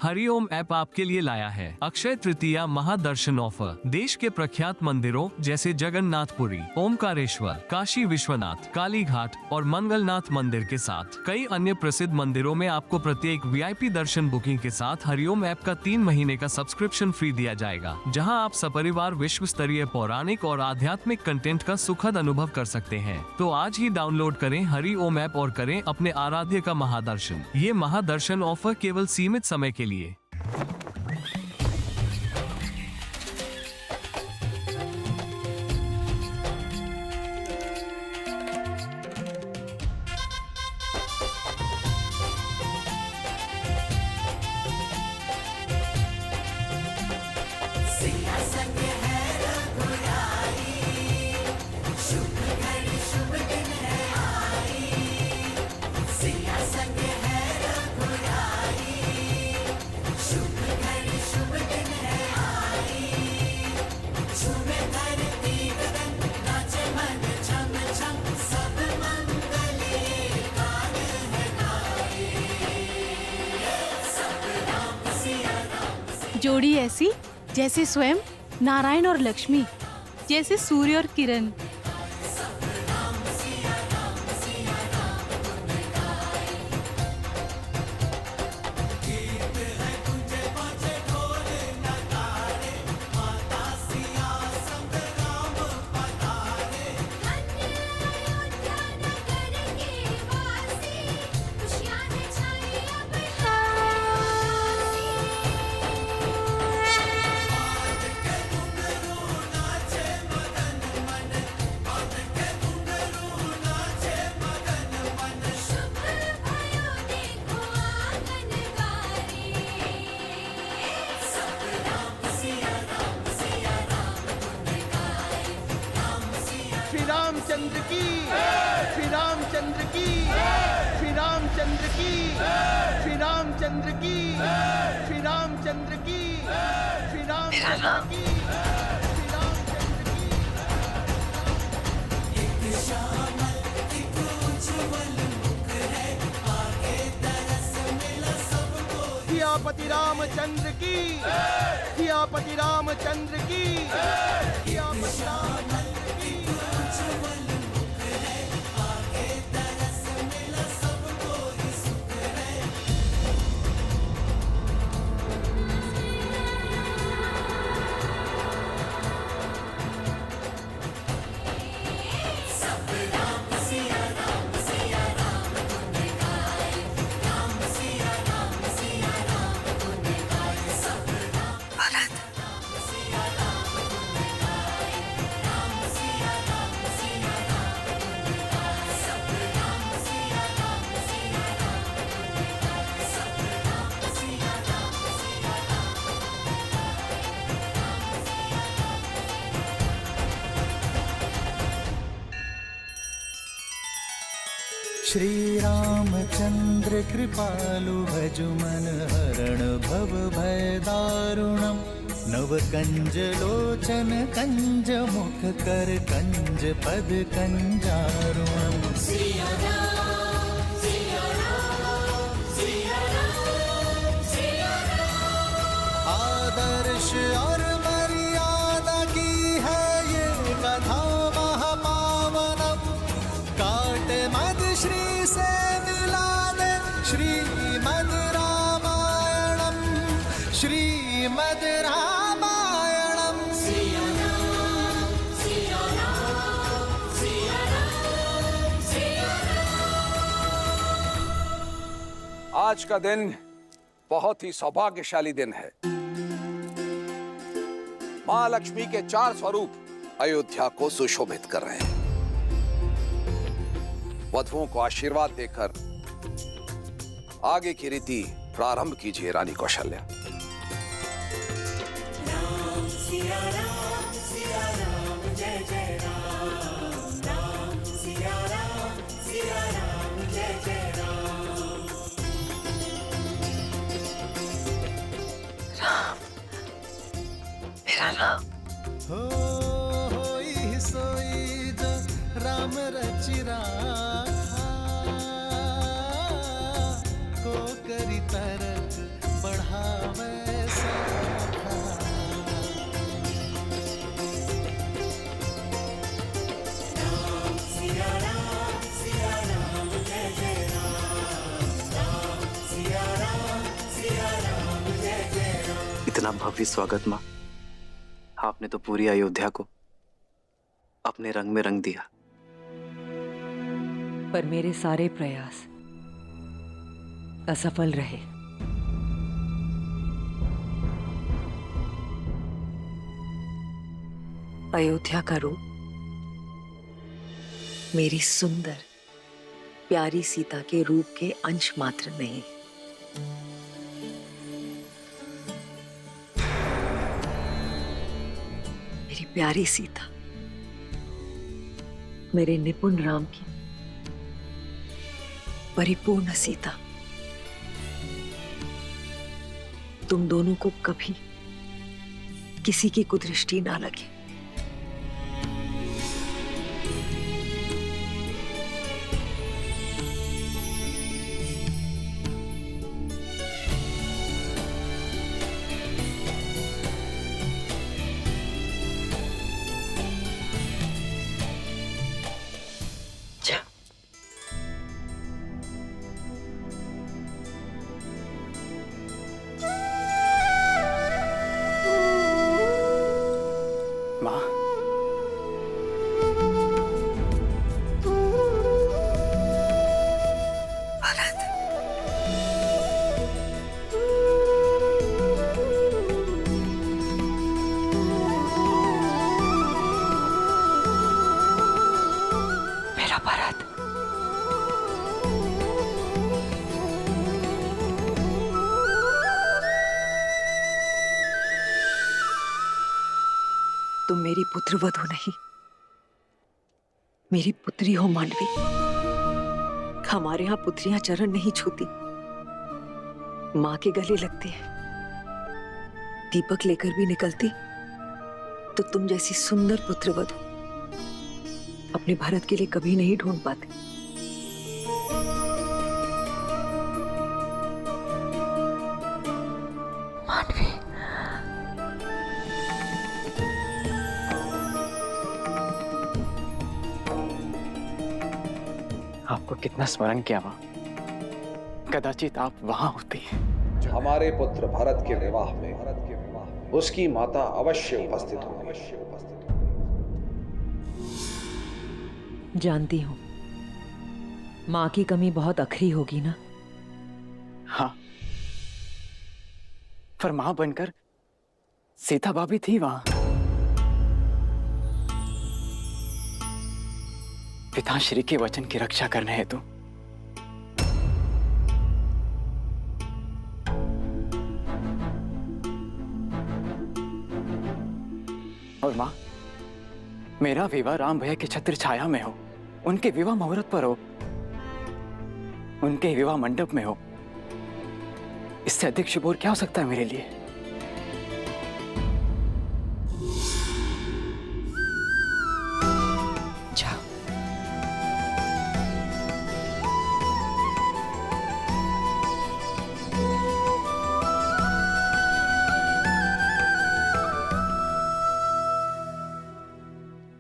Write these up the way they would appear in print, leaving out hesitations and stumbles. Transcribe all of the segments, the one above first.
Hariom app आपके लिए लाया है अक्षय तृतीया महादर्शन ऑफर। देश के प्रख्यात मंदिरों जैसे जगन्नाथपुरी, ओमकारेश्वर, काशी विश्वनाथ, काली घाट और मंगलनाथ मंदिर के साथ कई अन्य प्रसिद्ध मंदिरों में आपको प्रत्येक वीआईपी दर्शन बुकिंग के साथ हरिओम ऐप का 3 महीने का सब्सक्रिप्शन फ्री दिया जाएगा, जहां आप सपरिवार विश्व स्तरीय पौराणिक और आध्यात्मिक कंटेंट का सुखद अनुभव कर सकते हैं। तो आज ही डाउनलोड करें हरिओम ऐप और करें अपने आराध्य का महादर्शन। ये महादर्शन ऑफर केवल सीमित समय के लिए। जोड़ी ऐसी जैसे स्वयं नारायण और लक्ष्मी, जैसे सूर्य और किरण। रामचंद्र की, श्री रामचंद्र की, श्री रामचंद्र की, श्री रामचंद्र की, श्री रामचंद्र की, श्री रामचंद्र की, श्री रामचंद्र की। एक श्यामल एक उज्ज्वल मुख है, आगे तरस मिला सबको। सियापति रामचंद्र की, सियापति रामचंद्र की, सियापति रामचंद्र की। श्री रामचंद्र कृपालु भजु मन हरण भव भय दारुणम। नव कंज लोचन कंज मुख कर कंज पद कंजारुणम। आदर्श और मर्यादा की है ये कथा महापावनम। काट मद श्री से मिला दे श्रीमद् रामायणम, श्रीमद् रामायणम। आज का दिन बहुत ही सौभाग्यशाली दिन है। मां लक्ष्मी के 4 स्वरूप अयोध्या को सुशोभित कर रहे हैं। वधुओं को आशीर्वाद देकर आगे की रीति प्रारंभ कीजिए रानी कौशल्या। राम सिया राम जय जय राम, राम सिया राम जय जय राम। राम, मेरा राम। होई सोई जो राम रचि राखा, को करी तरक बढ़ा इतना भव्य स्वागत माँ, आपने तो पूरी अयोध्या को अपने रंग में रंग दिया। पर मेरे सारे प्रयास असफल रहे। अयोध्या का रूप मेरी सुंदर प्यारी सीता के रूप के अंश मात्र नहीं। मेरी प्यारी सीता मेरे निपुण राम की परिपूर्ण सीता तुम दोनों को कभी किसी की कुदृष्टि ना लगे। माँ, मेरा भरत, तुम मेरी पुत्रवधू नहीं, मेरी पुत्री हो मांडवी। हमारे यहाँ पुत्रियां चरण नहीं छूती, माँ के गले लगती है। दीपक लेकर भी निकलती तो तुम जैसी सुंदर पुत्रवधू अपने भारत के लिए कभी नहीं ढूंढ पाते। मांडवी, आपको कितना स्मरण किया माँ, कदाचित आप वहां होती। हमारे पुत्र भरत के विवाह में उसकी माता अवश्य उपस्थित होगी। जानती हूँ माँ की कमी बहुत अखरी होगी ना। हाँ, पर मां बनकर सीता भाभी थी वहां। पिताश्री के वचन की रक्षा करने हेतु। और मां, मेरा विवाह राम भैया की छत्र छाया में हो, उनके विवाह मुहूर्त पर हो, उनके विवाह मंडप में हो। इससे अधिक शुभ और क्या हो सकता है मेरे लिए। जाओ।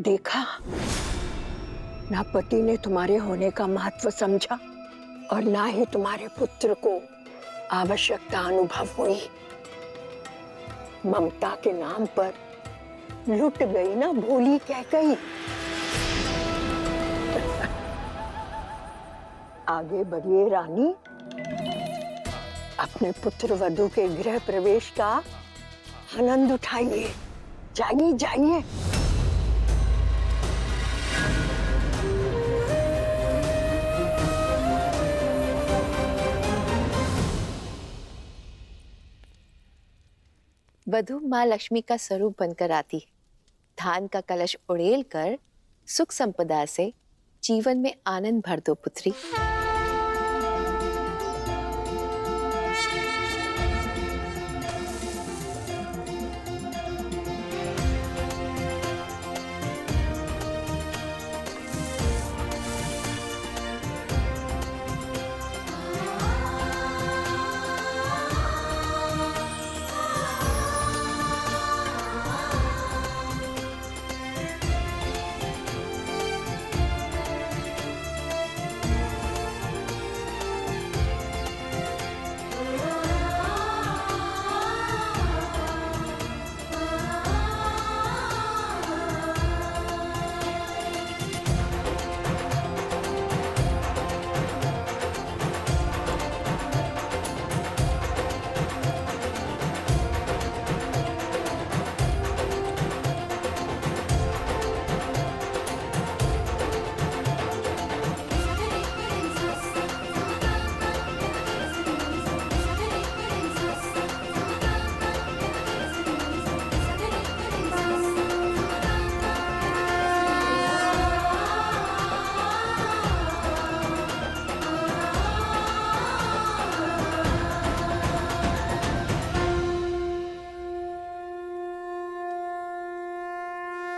देखा, ना पति ने तुम्हारे होने का महत्व समझा और ना ही तुम्हारे पुत्र को आवश्यकता अनुभव हुई। ममता के नाम पर लुट गई ना भोली कैकई। आगे बढ़िए रानी, अपने पुत्र वधू के गृह प्रवेश का आनंद उठाइए। जाइए जाइए। वधू माँ लक्ष्मी का स्वरूप बनकर आती है। धान का कलश उड़ेल कर सुख संपदा से जीवन में आनंद भर दो पुत्री।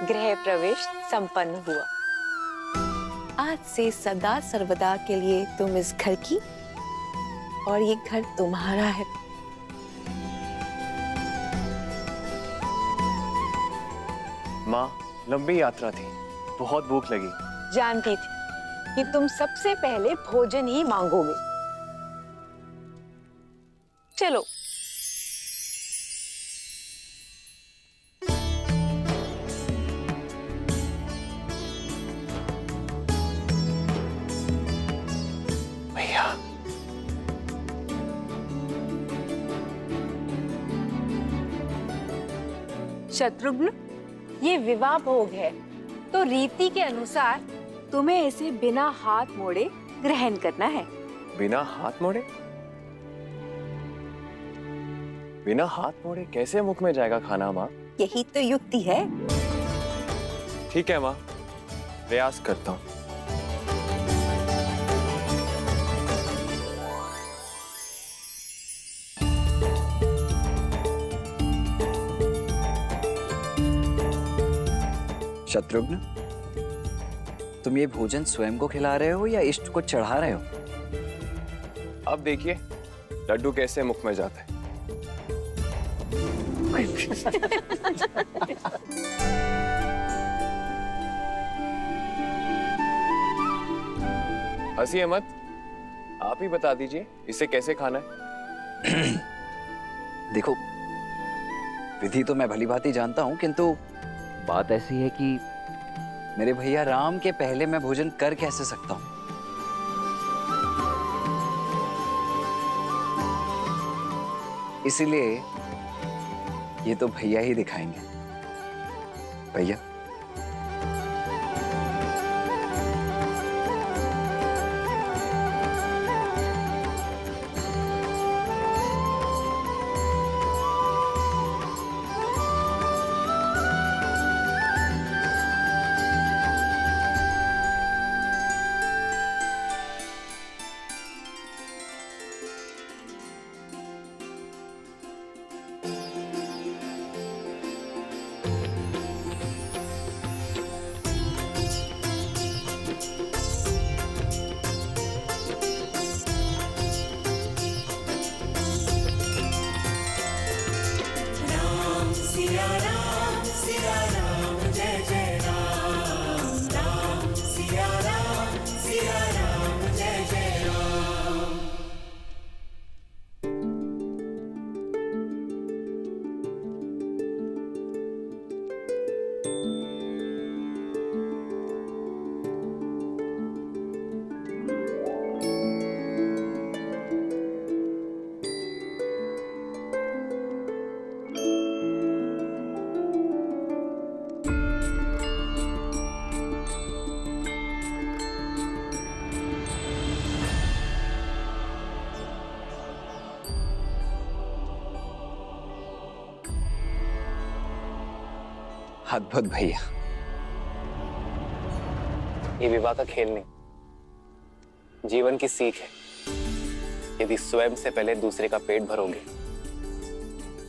गृह प्रवेश संपन्न हुआ। आज से सदा सर्वदा के लिए तुम इस घर की और ये घर तुम्हारा है। माँ, लंबी यात्रा थी, बहुत भूख लगी। जानती थी कि तुम सबसे पहले भोजन ही मांगोगे। चलो। भैया, शत्रुघ्न, ये विवाह भोग है, तो रीति के अनुसार तुम्हें इसे बिना हाथ मोड़े ग्रहण करना है। बिना हाथ मोड़े? बिना हाथ मोड़े कैसे मुख में जाएगा खाना माँ? यही तो युक्ति है। ठीक है माँ, प्रयास करता हूँ। शत्रुघ्न, तुम ये भोजन स्वयं को खिला रहे हो या इष्ट को चढ़ा रहे हो? अब देखिए लड्डू कैसे मुख में जाता है। हंसिए मत, आप ही बता दीजिए इसे कैसे खाना है। देखो, विधि तो मैं भली भांति जानता हूं, किंतु बात ऐसी है कि मेरे भैया राम के पहले मैं भोजन कर कैसे सकता हूं? इसीलिए ये तो भैया ही दिखाएंगे। भैया, सिया राम जय जय राम, राम सिया राम जय जय राम। अद्भुत भैया। ये विवाह का खेल नहीं, जीवन की सीख है। यदि स्वयं से पहले दूसरे का पेट भरोगे,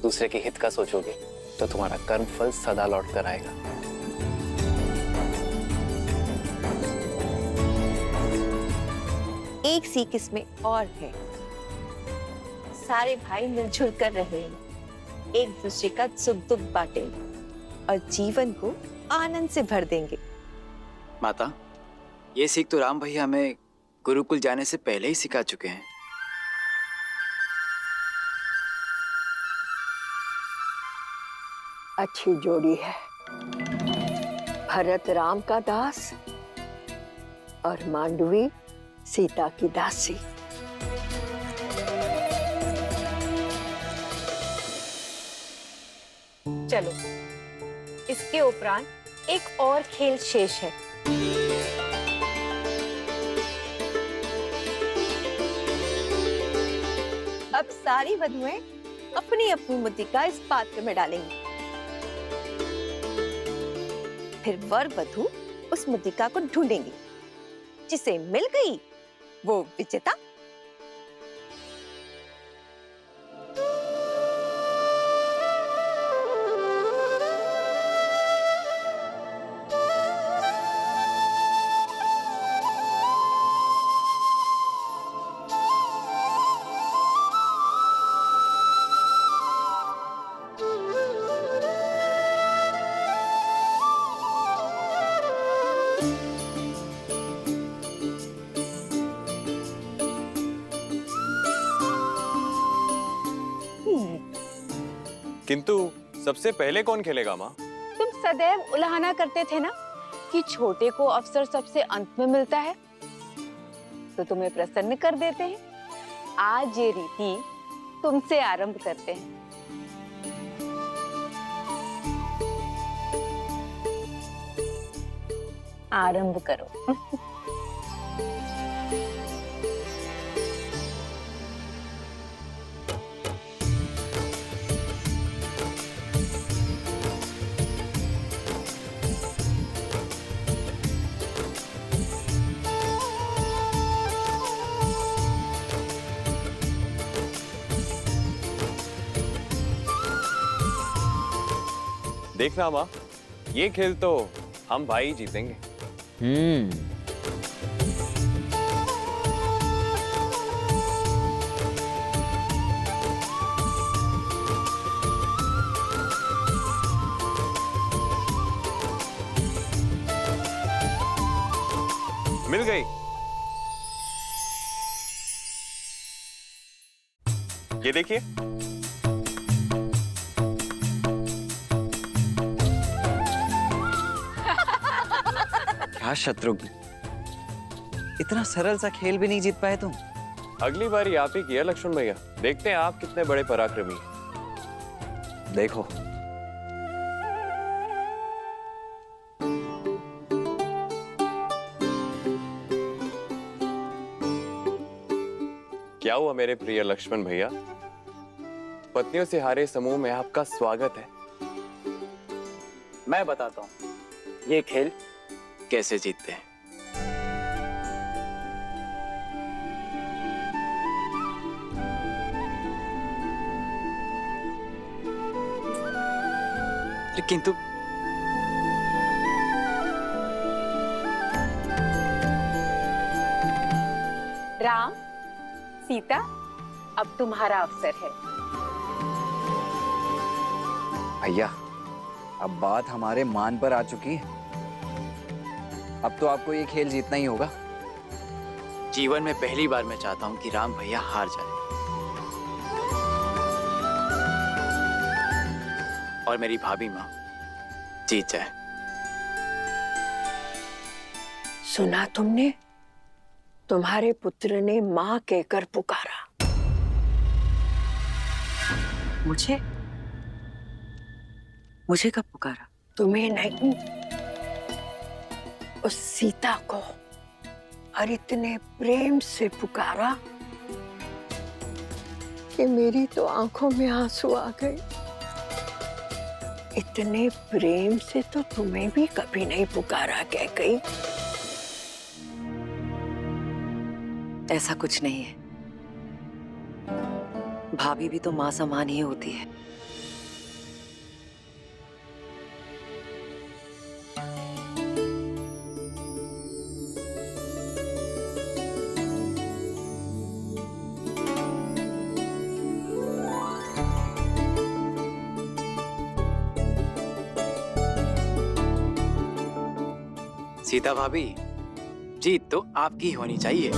दूसरे के हित का सोचोगे, तो तुम्हारा कर्म फल सदा लौट कर आएगा। एक सीख इसमें और है। सारे भाई मिलजुल कर रहे हैं, एक दूसरे का सुख दुख बांटेंगे और जीवन को आनंद से भर देंगे। माता, ये सीख तो राम भैया हमें गुरुकुल जाने से पहले ही सिखा चुके हैं। अच्छी जोड़ी है, भरत राम का दास और मांडवी सीता की दासी। चलो, इसके उपरांत एक और खेल शेष है। अब सारी वधुएं अपनी अपनी मुद्रिका इस पात्र में डालेंगी। फिर वर वधु उस मुद्रिका को ढूंढेंगी, जिसे मिल गई वो विजेता। किंतु सबसे पहले कौन खेलेगा माँ? तुम सदैव उलाहना करते थे ना कि छोटे को अवसर सबसे अंत में मिलता है, तो तुम्हें प्रसन्न कर देते हैं। आज ये रीति तुमसे आरंभ करते हैं। आरंभ करो। देखना माँ, ये खेल तो हम भाई जीतेंगे। मिल गई। ये देखिए। क्या शत्रुघ्न, इतना सरल सा खेल भी नहीं जीत पाए तुम? अगली बारी आप ही किया लक्ष्मण भैया, देखते हैं आप कितने बड़े पराक्रमी हैं। देखो। क्या हुआ मेरे प्रिय लक्ष्मण भैया? पत्नियों से हारे समूह में आपका स्वागत है। मैं बताता हूँ ये खेल कैसे जीतते हैं। किंतु राम, सीता, अब तुम्हारा अवसर है। भैया, अब बात हमारे मान पर आ चुकी है। अब तो आपको ये खेल जीतना ही होगा। जीवन में पहली बार मैं चाहता हूँ कि राम भैया हार जाए और मेरी भाभी माँ जीत जाए। सुना तुमने? तुम्हारे पुत्र ने माँ कहकर पुकारा। मुझे कब पुकारा? तुम्हें नहीं, उस सीता को। और इतने प्रेम से पुकारा कि मेरी तो आंखों में आंसू आ गए। इतने प्रेम से तो तुम्हें भी कभी नहीं पुकारा कैकई। ऐसा कुछ नहीं है। भाभी भी तो माँ समान ही होती है। सीता भाभी, जीत तो आपकी होनी चाहिए।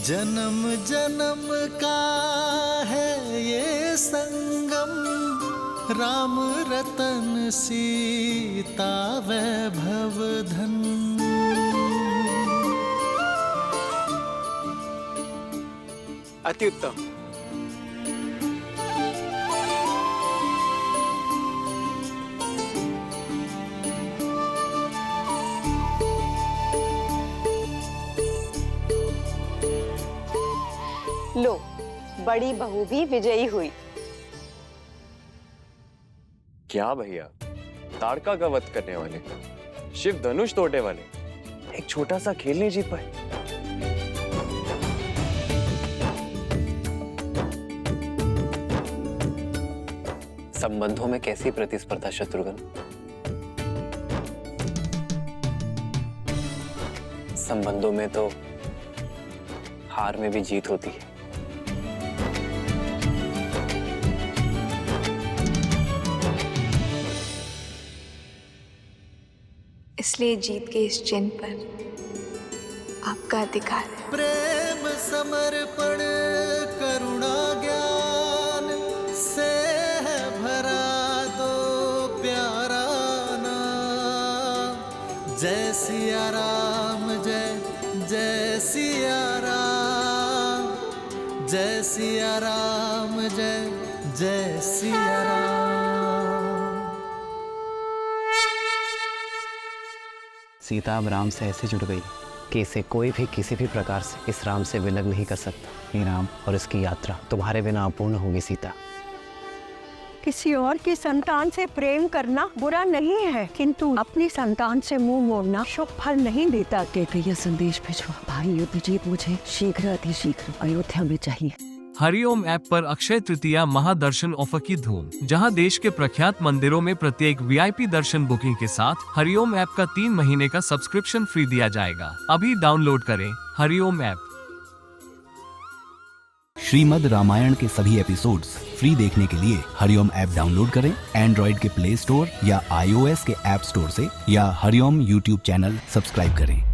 जन्म जन्म का है ये संगम, राम रतन सीता वैभव धन। अति उत्तम। लो, बड़ी बहू भी विजयी हुई। क्या भैया, ताड़का का वध करने वाले, शिव धनुष तोड़ने वाले, एक छोटा सा खेल नहीं जीत पाए। संबंधों में कैसी प्रतिस्पर्धा शत्रुघ्न? संबंधों में तो हार में भी जीत होती है। इसलिए जीत के इस चिन्ह पर आपका अधिकार है। प्रेम समर्पण करुणा ज्ञान से है भरा दो प्यारा नाम। जय सिया राम जय जय सिया राम, जय सिया राम जय जय सिया राम। सीता अब राम से ऐसे जुड़ गई कि इसे कोई भी किसी भी प्रकार से इस राम से विलग नहीं कर सकता। हे राम, और इसकी यात्रा तुम्हारे बिना अपूर्ण होगी सीता। किसी और की संतान से प्रेम करना बुरा नहीं है, किंतु अपनी संतान से मुंह मोड़ना शुभ फल नहीं देता। के यह संदेश भिजवा, भाई युद्धजीत मुझे शीघ्र अतिशीघ्र अयोध्या में चाहिए। हरिओम ऐप पर अक्षय तृतीया महादर्शन ऑफर की धूम, जहां देश के प्रख्यात मंदिरों में प्रत्येक VIP दर्शन बुकिंग के साथ हरिओम ऐप का 3 महीने का सब्सक्रिप्शन फ्री दिया जाएगा। अभी डाउनलोड करें हरिओम ऐप। श्रीमद् रामायण के सभी एपिसोड्स फ्री देखने के लिए हरिओम ऐप डाउनलोड करें एंड्रॉइड के प्ले स्टोर या iOS के ऐप स्टोर से, या हरिओम YouTube चैनल सब्सक्राइब करें।